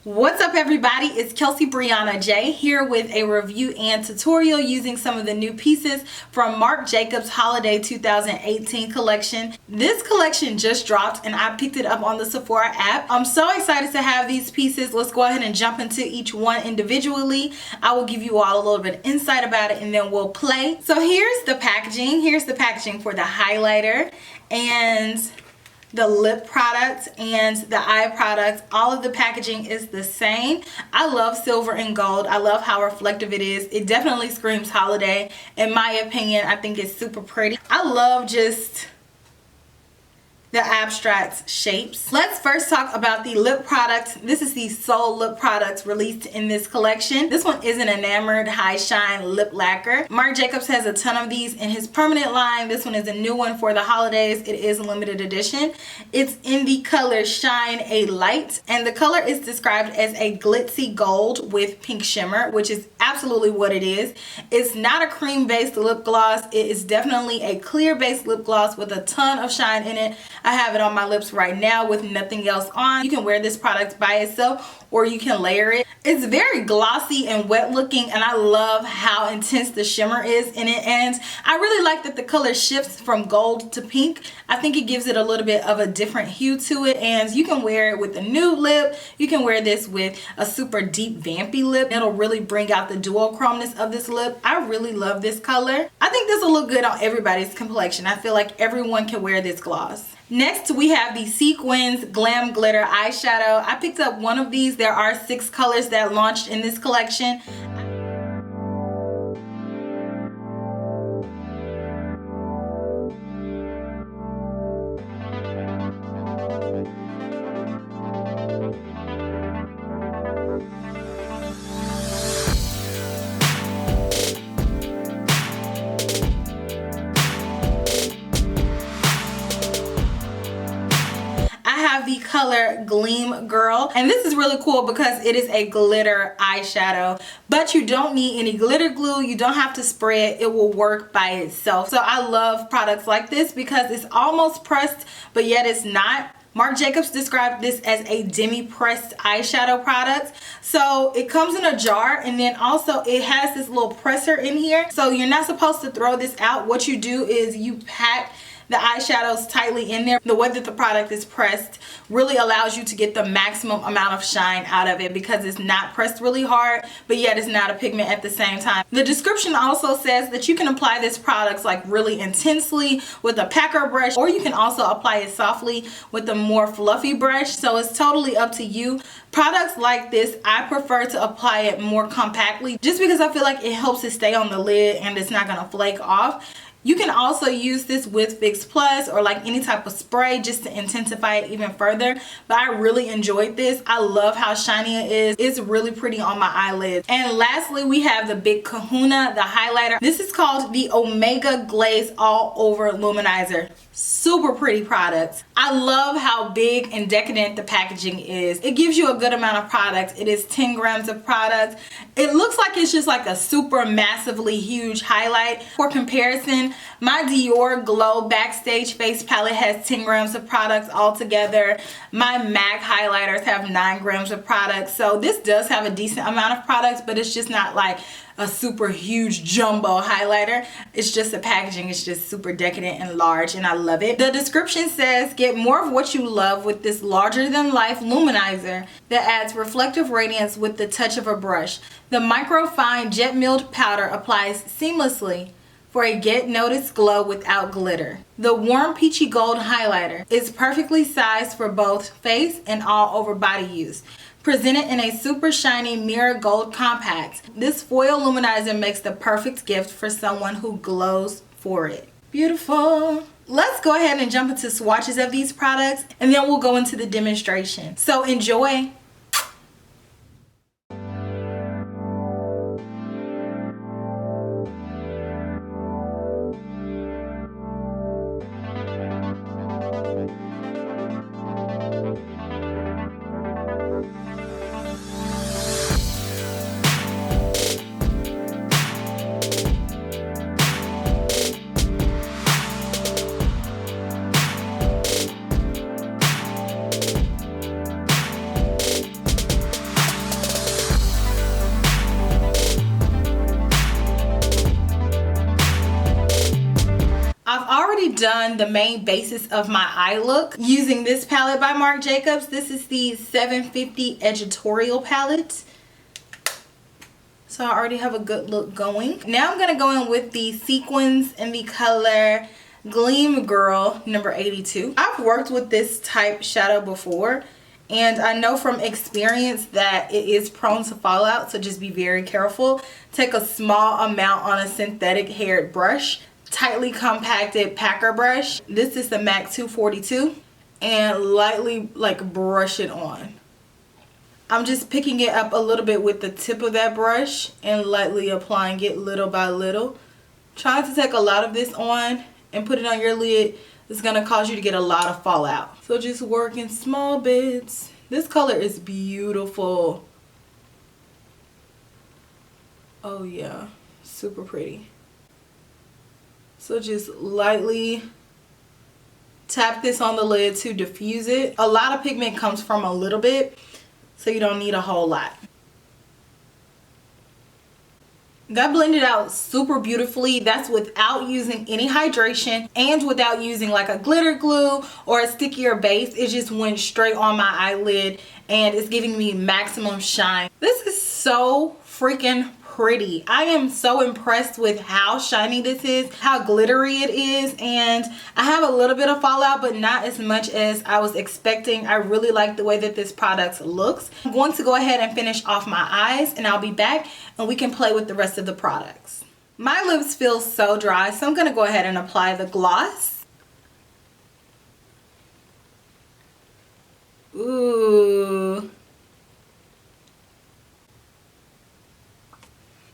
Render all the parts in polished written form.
What's up everybody, it's KelseeBrianaJai here with a review and tutorial using some of the new pieces from Marc Jacobs Holiday 2018 collection. This collection just dropped and I picked it up on the Sephora app. I'm so excited to have these pieces. Let's go ahead and jump into each one individually. I will give you all a little bit of insight about it and then we'll play. So here's the packaging. Here's the packaging for the highlighter and the lip product and the eye product. All of the packaging is the same. I love silver and gold. I love how reflective it is. It definitely screams holiday. In my opinion, I think it's super pretty. I love just the abstract shapes. Let's first talk about the lip product. This is the Soul lip product released in this collection. This one is an Enamored High Shine lip lacquer. Marc Jacobs has a ton of these in his permanent line. This one is a new one for the holidays. It is a limited edition. It's in the color Shine a Light, and the color is described as a glitzy gold with pink shimmer, which is absolutely what it is. It's not a cream based lip gloss. It is definitely a clear based lip gloss with a ton of shine in it. I have it on my lips right now with nothing else on. You can wear this product by itself or you can layer it. It's very glossy and wet looking, and I love how intense the shimmer is in it, and I really like that the color shifts from gold to pink. I think it gives it a little bit of a different hue to it, and you can wear it with a nude lip. You can wear this with a super deep vampy lip. It'll really bring out the duochromeness of this lip. I really love this color. I think this will look good on everybody's complexion. I feel like everyone can wear this gloss. Next, we have the See-Sequins Glam Glitter Eyeshadow. I picked up one of these. There are 6 colors that launched in this collection. The color Gleam Girl, and this is really cool because it is a glitter eyeshadow, but you don't need any glitter glue. You don't have to spray it. It will work by itself. So I love products like this because it's almost pressed but yet it's not. Marc Jacobs described this as a demi-pressed eyeshadow product. So it comes in a jar, and then also it has this little presser in here. So you're not supposed to throw this out. What you do is you pack the eyeshadows tightly in there. The way that the product is pressed really allows you to get the maximum amount of shine out of it because it's not pressed really hard, but yet it's not a pigment at the same time. The description also says that you can apply this product like really intensely with a packer brush, or you can also apply it softly with a more fluffy brush. So it's totally up to you. Products like this, I prefer to apply it more compactly just because I feel like it helps it stay on the lid and it's not gonna flake off. You can also use this with Fix Plus or like any type of spray just to intensify it even further. But I really enjoyed this. I love how shiny it is. It's really pretty on my eyelids. And lastly, we have the Big Kahuna, the highlighter. This is called the Omega Glaze All Over Luminizer. Super pretty product. I love how big and decadent the packaging is. It gives you a good amount of product. It is 10 grams of product. It looks like it's just like a super massively huge highlight. For comparison, my Dior Glow Backstage Face Palette has 10 grams of products altogether. My MAC highlighters have 9 grams of products. So this does have a decent amount of products, but it's just not like a super huge jumbo highlighter. It's just the packaging is just super decadent and large, and I love it. The description says, get more of what you love with this larger than life luminizer that adds reflective radiance with the touch of a brush. The microfine jet milled powder applies seamlessly for a get noticed glow without glitter. The warm peachy gold highlighter is perfectly sized for both face and all over body use. Presented in a super shiny mirror gold compact, this foil luminizer makes the perfect gift for someone who glows for it. Beautiful. Let's go ahead and jump into swatches of these products, and then we'll go into the demonstration. So enjoy. done the main basis of my eye look using this palette by Marc Jacobs. This is the 750 Editorial palette. So I already have a good look going. Now I'm going to go in with the sequins in the color Gleam Girl number 82. I've worked with this type shadow before, and I know from experience that it is prone to fallout, so just be very careful. Take a small amount on a synthetic haired brush, tightly compacted packer brush. This is the MAC 242, and lightly like brush it on. I'm just picking it up a little bit with the tip of that brush and lightly applying it little by little. Trying to take a lot of this on and put it on your lid is going to cause you to get a lot of fallout. So just work in small bits. This color is beautiful. Oh yeah, super pretty. So just lightly tap this on the lid to diffuse it. A lot of pigment comes from a little bit, so you don't need a whole lot. That blended out super beautifully. That's without using any hydration and without using like a glitter glue or a stickier base. It just went straight on my eyelid and it's giving me maximum shine. This is so freaking pretty. I am so impressed with how shiny this is, how glittery it is, and I have a little bit of fallout, but not as much as I was expecting. I really like the way that this product looks. I'm going to go ahead and finish off my eyes, and I'll be back and we can play with the rest of the products. My lips feel so dry, so I'm going to go ahead and apply the gloss. Ooh.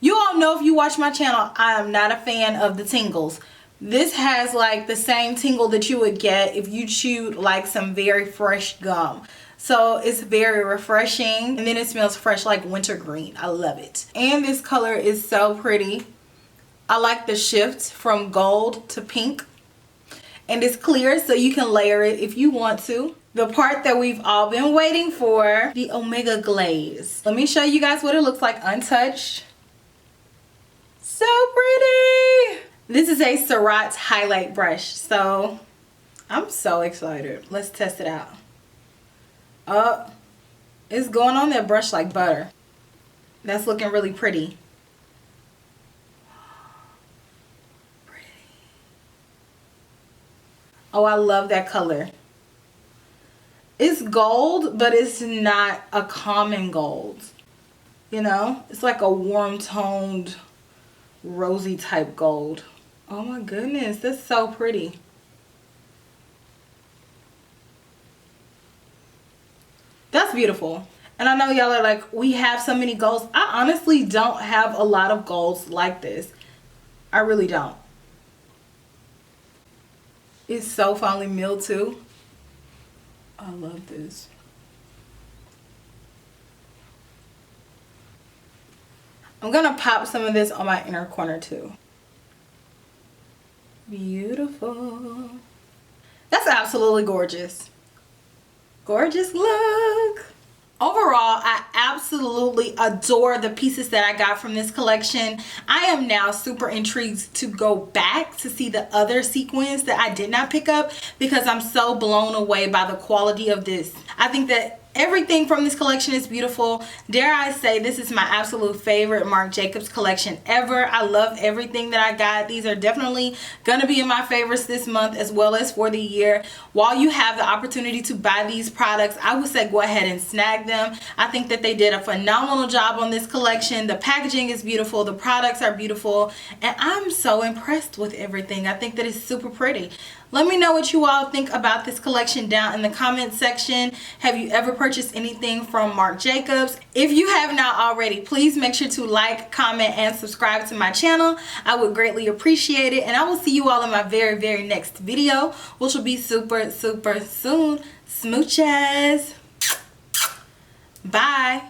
You all know, if you watch my channel, I am not a fan of the tingles. This has like the same tingle that you would get if you chewed like some very fresh gum. So it's very refreshing, and then it smells fresh like wintergreen. I love it. And this color is so pretty. I like the shift from gold to pink. And it's clear, so you can layer it if you want to. The part that we've all been waiting for, the Omega Glaze. Let me show you guys what it looks like untouched. So pretty. This is a Surratt highlight brush, so I'm so excited. Let's test it out. Oh, it's going on that brush like butter. That's looking really pretty. Pretty. Oh, I love that color. It's gold, but it's not a common gold. You know, it's like a warm toned rosy type gold. Oh my goodness, that's so pretty. That's beautiful. And I know y'all are like, we have so many golds. I honestly don't have a lot of golds like this. I really don't. It's so finely milled too. I love this. I'm gonna pop some of this on my inner corner too. Beautiful. That's absolutely gorgeous. Gorgeous look. Overall, I absolutely adore the pieces that I got from this collection. I am now super intrigued to go back to see the other sequins that I did not pick up because I'm so blown away by the quality of this. I think that everything from this collection is beautiful. Dare I say, this is my absolute favorite Marc Jacobs collection ever. I love everything that I got. These are definitely gonna be in my favorites this month as well as for the year. While you have the opportunity to buy these products, I would say go ahead and snag them. I think that they did a phenomenal job on this collection. The packaging is beautiful, the products are beautiful, and I'm so impressed with everything. I think that it's super pretty. Let me know what you all think about this collection down in the comment section. Have you ever purchased anything from Marc Jacobs? If you have not already, please make sure to like, comment, and subscribe to my channel. I would greatly appreciate it. And I will see you all in my very, very next video, which will be super, super soon. Smooches. Bye.